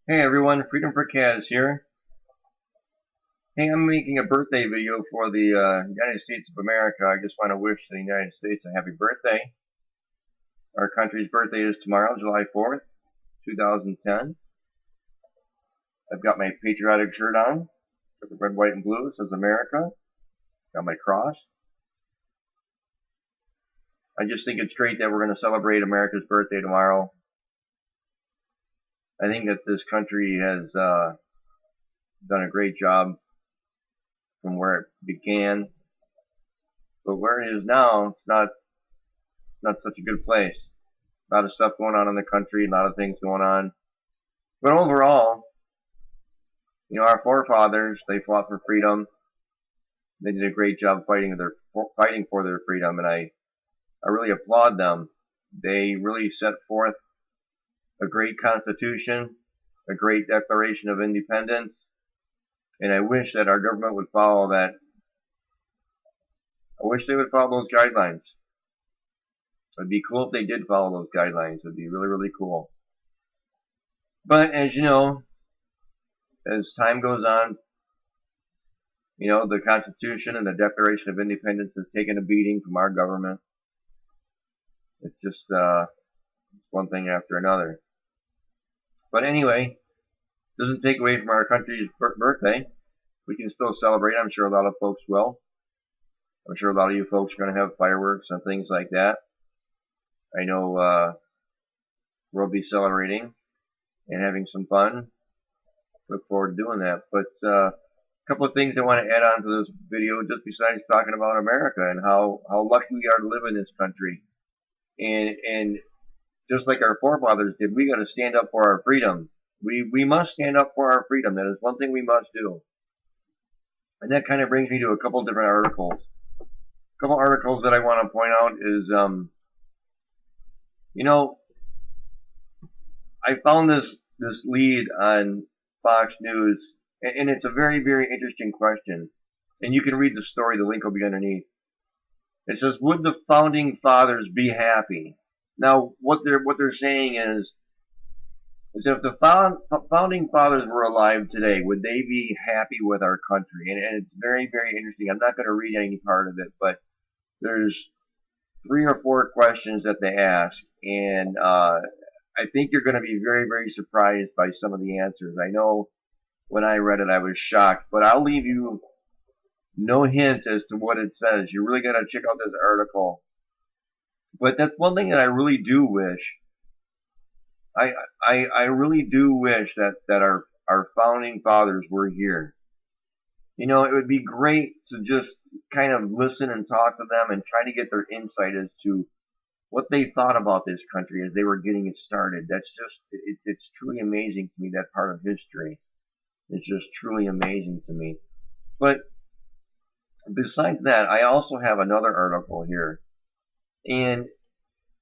Hey everyone, Freedom for Kaz here. Hey, I'm making a birthday video for the United States of America. I just want to wish the United States a happy birthday. Our country's birthday is tomorrow, July 4th, 2010. I've got my patriotic shirt on, with the red, white, and blue. It says America. Got my cross. I just think it's great that we're going to celebrate America's birthday tomorrow. I think that this country has done a great job from where it began, but where it is now, it's not such a good place. A lot of stuff going on in the country, a lot of things going on. But overall, our forefathers, they fought for freedom. They did a great job fighting for their freedom, and I really applaud them. They really set forth a great constitution, a great declaration of independence, and I wish that our government would follow that. I wish they would follow those guidelines. It'd be cool if they did follow those guidelines. It'd be really, really cool. But as you know, as time goes on, the Constitution and the Declaration of Independence has taken a beating from our government. It's just one thing after another. But anyway, it doesn't take away from our country's birthday. We can still celebrate. I'm sure a lot of folks will. I'm sure a lot of you folks are going to have fireworks and things like that. I know we'll be celebrating and having some fun. Look forward to doing that. But a couple of things I want to add on to this video, just besides talking about America and how lucky we are to live in this country. And just like our forefathers did, we got to stand up for our freedom. We must stand up for our freedom. That is one thing we must do. And that kind of brings me to a couple of different articles. A couple articles that I want to point out is, I found this lead on Fox News, and it's a very, very interesting question. And you can read the story. The link will be underneath. It says, "Would the founding fathers be happy?" Now, what they're saying is if the founding fathers were alive today, would they be happy with our country? And it's very, very interesting. I'm not going to read any part of it, but there's 3 or 4 questions that they ask, and I think you're going to be very, very surprised by some of the answers. I know when I read it, I was shocked, but I'll leave you no hint as to what it says. You really got to check out this article. But that's one thing that I really do wish. I really do wish that our founding fathers were here. It would be great to just kind of listen and talk to them and try to get their insight as to what they thought about this country as they were getting it started. That's just, it's truly amazing to me, that part of history. It's just truly amazing to me. But besides that, I also have another article here. And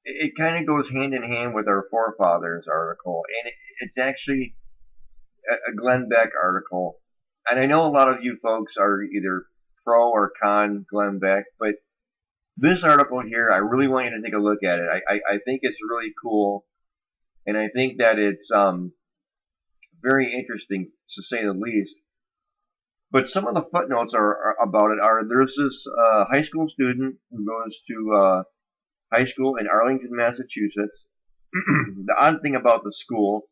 it kind of goes hand in hand with our forefathers article. And it's actually a Glenn Beck article. And I know a lot of you folks are either pro or con Glenn Beck, but this article here, I really want you to take a look at it. I think it's really cool, and I think that it's very interesting, to say the least. But some of the footnotes about it are, there's this high school student who goes to high school in Arlington, Massachusetts. The odd thing about the school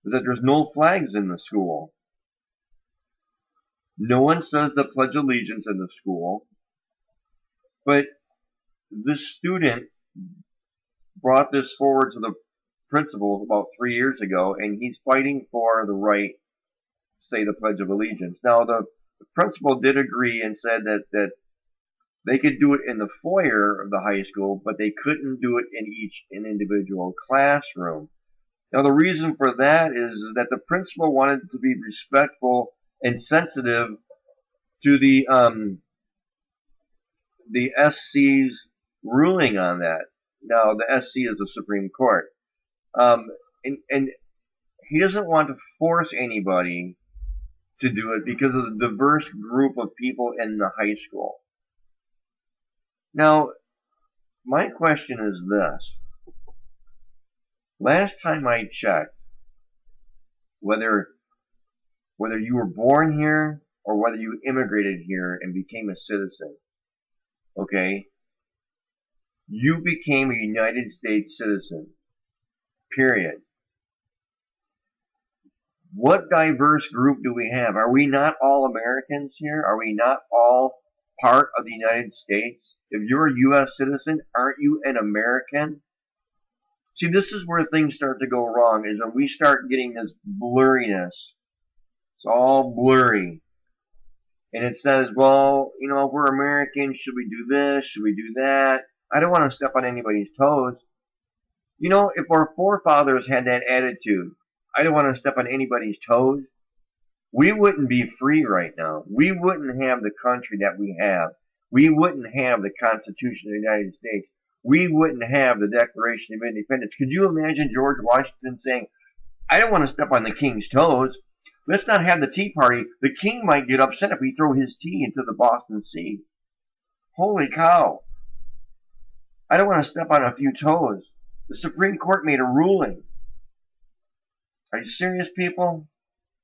is that there's no flags in the school. No one says the Pledge of Allegiance in the school. But this student brought this forward to the principal about 3 years ago, and he's fighting for the right to say the Pledge of Allegiance. Now, the principal did agree and said that they could do it in the foyer of the high school, but they couldn't do it in each individual classroom. Now, the reason for that is that the principal wanted to be respectful and sensitive to the SC's ruling on that. Now, the SC is the Supreme Court. And he doesn't want to force anybody to do it because of the diverse group of people in the high school. Now, my question is this. Last time I checked, Whether you were born here or whether you immigrated here and became a citizen, okay, you became a United States citizen, period. What diverse group do we have? Are we not all Americans here? Are we not all part of the United States? If you're a U.S. citizen, aren't you an American? See, this is where things start to go wrong, is when we start getting this blurriness. It's all blurry. And it says, well, you know, if we're Americans, should we do this? Should we do that? I don't want to step on anybody's toes. You know, if our forefathers had that attitude, I don't want to step on anybody's toes, we wouldn't be free right now. We wouldn't have the country that we have. We wouldn't have the Constitution of the United States. We wouldn't have the Declaration of Independence. Could you imagine George Washington saying, I don't want to step on the king's toes. Let's not have the Tea Party. The king might get upset if we throw his tea into the Boston Sea. Holy cow. I don't want to step on a few toes. The Supreme Court made a ruling. Are you serious, people?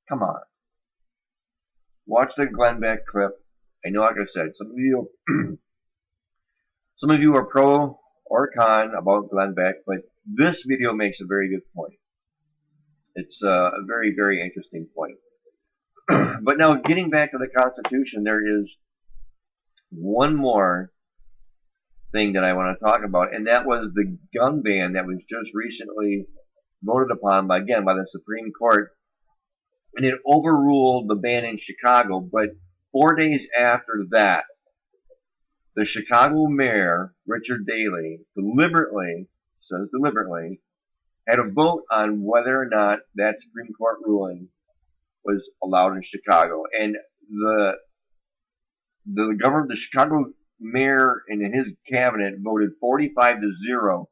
Come on. Watch the Glenn Beck clip. I know, like I said, some of you are pro or con about Glenn Beck, but this video makes a very good point. It's a very, very interesting point. But now, getting back to the Constitution, there is one more thing that I want to talk about, and that was the gun ban that was just recently voted upon by the Supreme Court, and it overruled the ban in Chicago. But 4 days after that, the Chicago mayor, Richard Daley, deliberately had a vote on whether or not that Supreme Court ruling was allowed in Chicago. And the Chicago mayor and his cabinet voted 45-0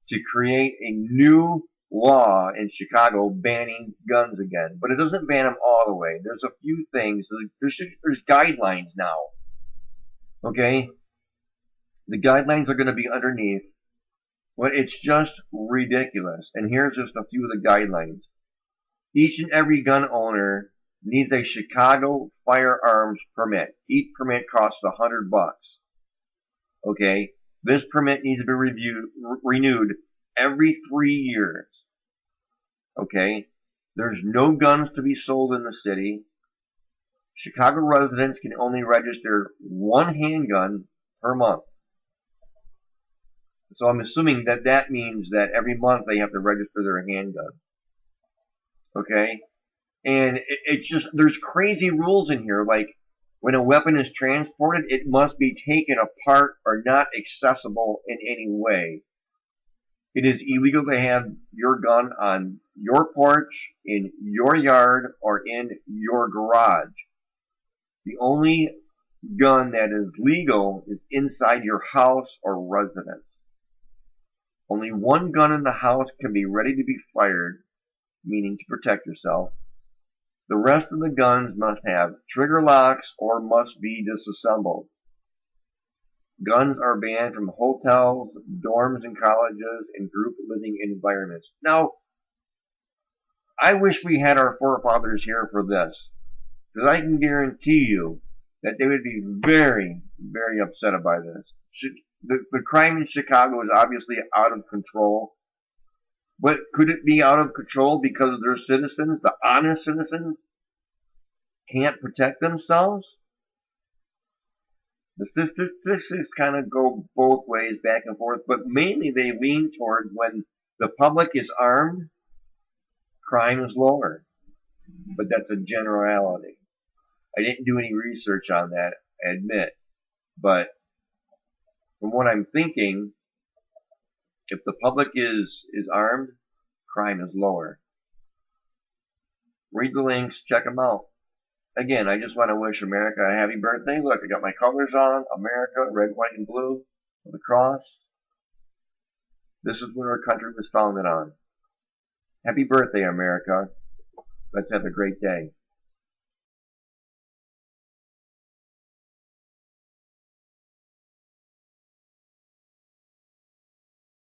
to create a new law in Chicago banning guns again. But it doesn't ban them all the way. There's a few things. There's guidelines now. Okay? The guidelines are going to be underneath. But it's just ridiculous. And here's just a few of the guidelines. Each and every gun owner needs a Chicago firearms permit. Each permit costs $100. Okay? This permit needs to be renewed every 3 years. Okay? There's no guns to be sold in the city. Chicago residents can only register one handgun per month. So I'm assuming that that means that every month they have to register their handgun. Okay? And it's just, there's crazy rules in here, like when a weapon is transported, it must be taken apart or not accessible in any way. It is illegal to have your gun on your porch, in your yard, or in your garage. The only gun that is legal is inside your house or residence. Only one gun in the house can be ready to be fired, meaning to protect yourself. The rest of the guns must have trigger locks or must be disassembled. Guns are banned from hotels, dorms in colleges, and group living environments. Now, I wish we had our forefathers here for this, because I can guarantee you that they would be very, very upset by this. The crime in Chicago is obviously out of control. But could it be out of control because their citizens, the honest citizens, can't protect themselves? The statistics kind of go both ways, back and forth, but mainly they lean towards when the public is armed, crime is lower. But that's a generality. I didn't do any research on that, I admit. But from what I'm thinking, if the public is armed, crime is lower. Read the links, check them out. Again, I just want to wish America a happy birthday. Look, I got my colors on. America, red, white, and blue, with a cross. This is what our country was founded on. Happy birthday, America. Let's have a great day.